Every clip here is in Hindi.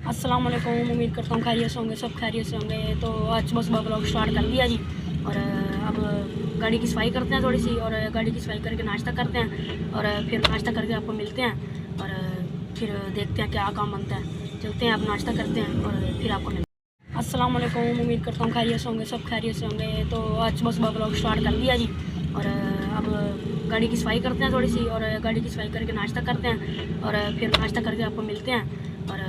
अस्सलाम वालेकुम। उम्मीद करता हूँ खैरियत से होंगे, सब खैरियत से होंगे। तो आज सुबह सुबह ब्लॉग स्टार्ट कर दिया जी। और अब गाड़ी की सफाई करते हैं थोड़ी सी, और गाड़ी की सफाई करके नाश्ता करते हैं, और फिर नाश्ता करके आपको मिलते हैं, और फिर देखते हैं क्या काम बनता है। चलते हैं, अब नाश्ता करते हैं और फिर आपको मिलते हैं। अस्सलाम वालेकुम। उम्मीद करता हूँ खैरियत से होंगे, सब खैरियत से होंगे। तो आज सुबह सुबह ब्लॉग स्टार्ट कर दिया जी। और अब गाड़ी की सफाई करते हैं थोड़ी सी, और गाड़ी की सफाई करके नाश्ता करते हैं, और फिर नाश्ता करके आपको मिलते हैं, और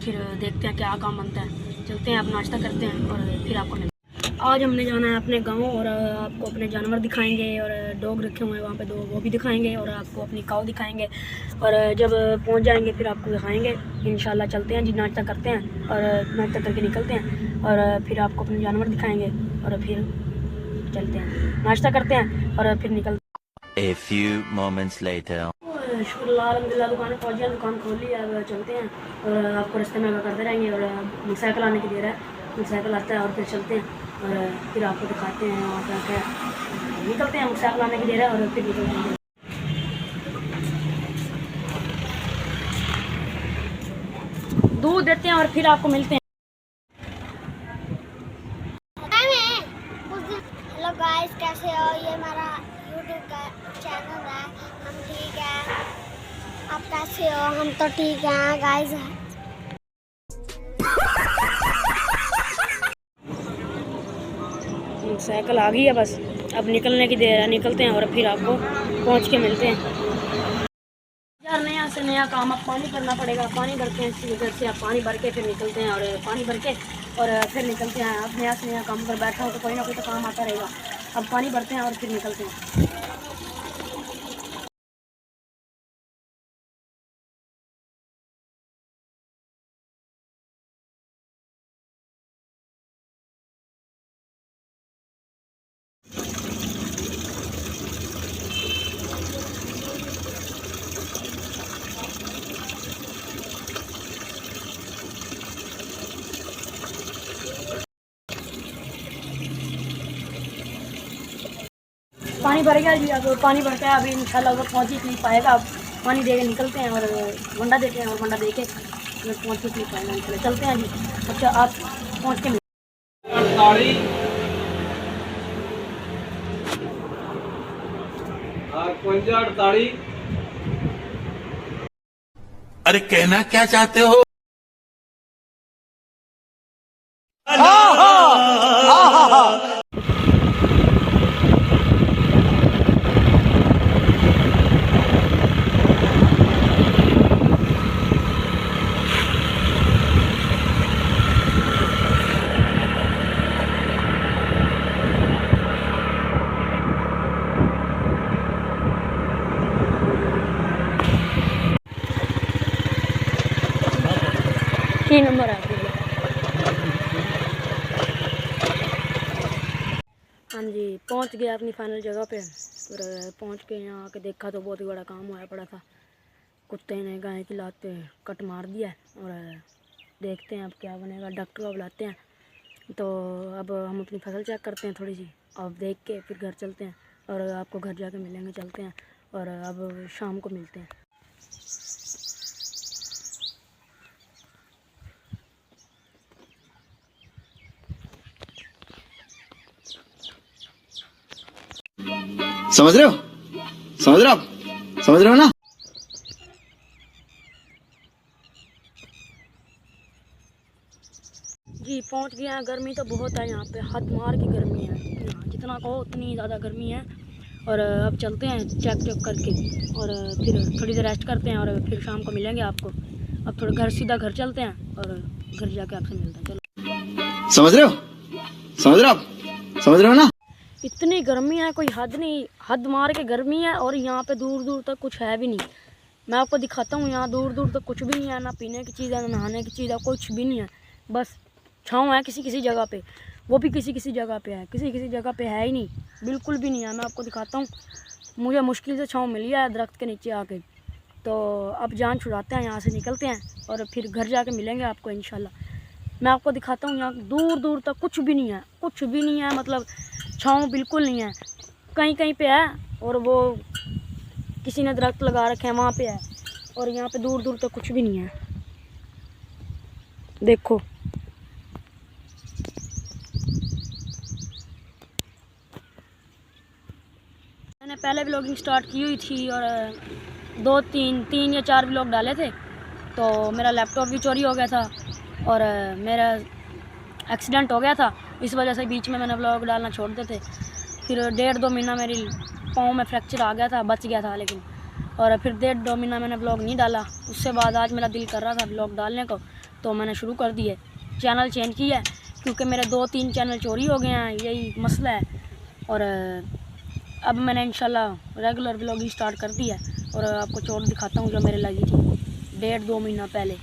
फिर देखते हैं क्या काम बनता है। चलते हैं, अब नाश्ता करते हैं और फिर आपको मिलते हैं। आज हमने जाना है अपने गांव, और आपको अपने जानवर दिखाएंगे, और डॉग रखे हुए हैं वहाँ पे दो, वो भी दिखाएंगे, और आपको अपनी काऊ दिखाएंगे। और जब पहुँच जाएंगे फिर आपको दिखाएंगे इंशाल्लाह। चलते हैं जी, नाश्ता करते हैं और नाश्ता करके निकलते हैं, और फिर आपको अपने जानवर दिखाएंगे, और फिर चलते हैं, नाश्ता करते हैं और फिर निकलते हैं। A few moments later. शुक्रिल्लाह, अल्हम्दुलिल्लाह दुकान पहुँच गया, दुकान खोल ली। अब चलते हैं और आपको रास्ते में करते रहेंगे। और मोटरसाइकिल आने की देर है, मोटरसाइकिल आता है और फिर चलते हैं, और फिर आपको दिखाते हैं वहाँ क्या क्या निकलते हैं। मोटरसाइकिल आने की देर है और फिर निकलते हैं। दूध देते हैं और फिर आपको मिलते हैं। हेलो गाइस, कैसे हो? ये हमारा यूट्यूब का चैनल है। हम ठीक है, आप कैसे हो? हम तो ठीक हैं गाइस। साइकिल आ गई है, बस अब निकलने की देर है। निकलते हैं और फिर आपको पहुँच के मिलते हैं। यार नया से नया काम अब पानी करना पड़ेगा, पानी भरते हैं इसी वजह से। आप पानी भर के फिर निकलते हैं, और पानी भर के और फिर निकलते हैं। अब नया से नया काम कर बैठा हो तो कोई ना कोई तो काम आता रहेगा। अब पानी भरते हैं और फिर निकलते हैं। पानी भर गया जी। अब पानी भरता है, अभी इंशाल्लाह वो पहुँच ही नहीं पाएगा। अब पानी दे के निकलते हैं, और वंडा देते हैं, और वंडा दे के पहुँच ही नहीं पाएगा। चले चलते हैं जी। अच्छा, आप पहुँच के अरे कहना क्या चाहते हो? की नंबर है। हाँ जी, पहुँच गया अपनी फाइनल जगह पे। और पहुँच के यहाँ आके देखा तो बहुत ही बड़ा काम हुआ पड़ा था। कुत्ते ने गाय की लात पे कट मार दिया है, और देखते हैं अब क्या बनेगा। डॉक्टर को बुलाते हैं। तो अब हम अपनी फसल चेक करते हैं थोड़ी सी, अब देख के फिर घर चलते हैं, और आपको घर जाके मिलेंगे। चलते हैं, और अब शाम को मिलते हैं। समझ रहे हो? समझ रहे हो आप? समझ रहे हो ना? जी पहुंच गए हैं। गर्मी तो बहुत है यहाँ पे, हद मार की गर्मी है। जितना कहो उतनी ज़्यादा गर्मी है। और अब चलते हैं चेक करके, और फिर थोड़ी देर रेस्ट करते हैं, और फिर शाम को मिलेंगे आपको। अब थोड़ा सीधा घर चलते हैं, और घर जाके आपसे मिलते हैं। चलो, समझ रहे हो? समझ रहे हो आप? समझ रहे हो ना? इतनी गर्मी है, कोई हद नहीं, हद मार के गर्मी है। और यहाँ पे दूर दूर तक कुछ है भी नहीं। मैं आपको दिखाता हूँ, यहाँ दूर दूर तक कुछ भी नहीं है। ना पीने की चीज़ है, ना नहाने की चीज़ है, कुछ भी नहीं है। बस छाँव है किसी किसी जगह पे, वो भी किसी किसी जगह पे है, किसी किसी जगह पे है ही नहीं, बिल्कुल भी नहीं है। मैं आपको दिखाता हूँ, मुझे मुश्किल से छाँव मिली है दरख्त के नीचे आके। तो अब जान छुड़ाते हैं, यहाँ से निकलते हैं, और फिर घर जाके मिलेंगे आपको इंशाल्लाह। मैं आपको दिखाता हूँ, यहाँ दूर दूर तक कुछ भी नहीं है, कुछ भी नहीं है। मतलब छाँव बिल्कुल नहीं है, कहीं कहीं पे है, और वो किसी ने दरख्त लगा रखे हैं वहाँ पे है। और यहाँ पे दूर दूर तक कुछ भी नहीं है। देखो। मैंने पहले व्लॉगिंग स्टार्ट की हुई थी और तीन या चार व्लॉग डाले थे, तो मेरा लैपटॉप भी चोरी हो गया था और मेरा एक्सीडेंट हो गया था। इस वजह से बीच में मैंने व्लॉग डालना छोड़ दिए थे। फिर 1.5-2 महीना मेरी पाँव में फ्रैक्चर आ गया था, बच गया था लेकिन, और फिर 1.5-2 महीना मैंने व्लॉग नहीं डाला। उससे बाद आज मेरा दिल कर रहा था व्लॉग डालने को, तो मैंने शुरू कर दिए। चैनल चेंज किया क्योंकि मेरे 2-3 चैनल चोरी हो गए हैं, यही मसला है। और अब मैंने इंशाल्लाह रेगुलर व्लॉगिंग स्टार्ट कर दी है और आपको चोट दिखाता हूँ जो मेरे लगी थी 1.5-2 महीना पहले।